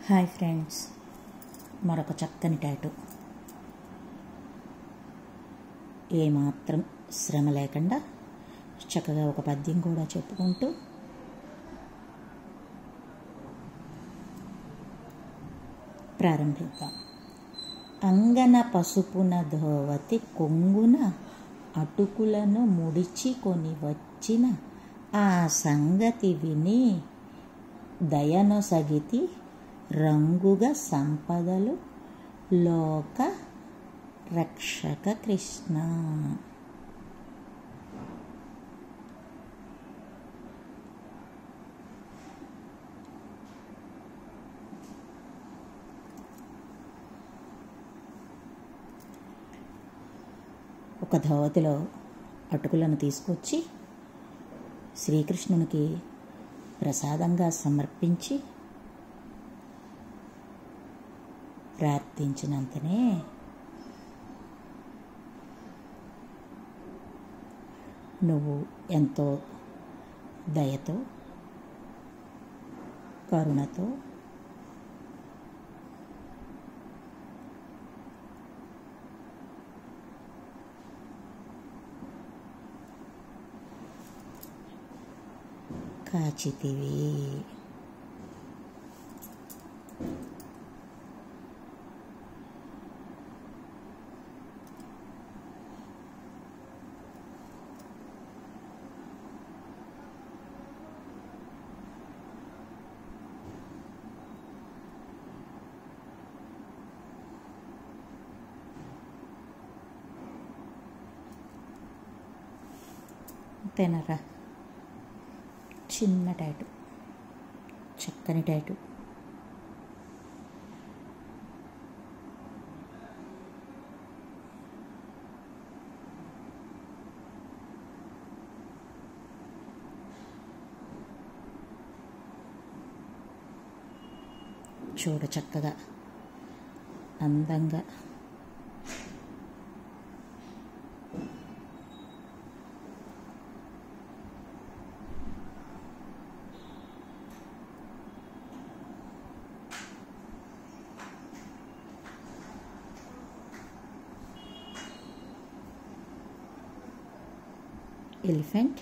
Hi friends, మరొక చక్కని tattoo. ఏమాత్రం శ్రమ లేకుండా చక్కగా ఒక పద్యం కూడా చెప్పుకుంటూ ప్రారంభిద్దాం. అంగన పసుపున ధోవతి కొంగున అటుకులను ముడిచి కొని వచ్చిన ఆ సంగతి విని దయనొసగితి రంగుగా సంపదలు లోక రక్షక కృష్ణ. ఒక ధోవతిలో అటుకులను తీసుకొచ్చి శ్రీకృష్ణునికి ప్రసాదంగా సమర్పించి ప్రార్థించినంతనే నువ్వు ఎంతో దయతో కరుణతో కాచితివి. అంతేనరా, చిన్న టాటూ, చక్కని టాటూ. చూడ చక్కగా అందంగా ఎలిఫెంట్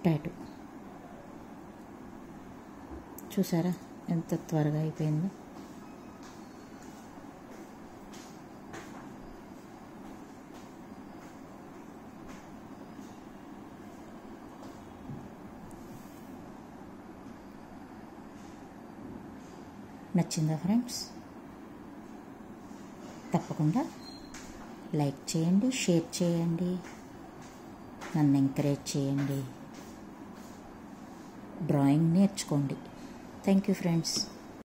టాటూ. చూసారా ఎంత త్వరగా అయిపోయిందో. నచ్చిందా ఫ్రెండ్స్? తప్పకుండా లైక్ చేయండి, షేర్ చేయండి, నన్ను ఎంకరేజ్ చేయండి, డ్రాయింగ్ నేర్చుకోండి. Thank you friends.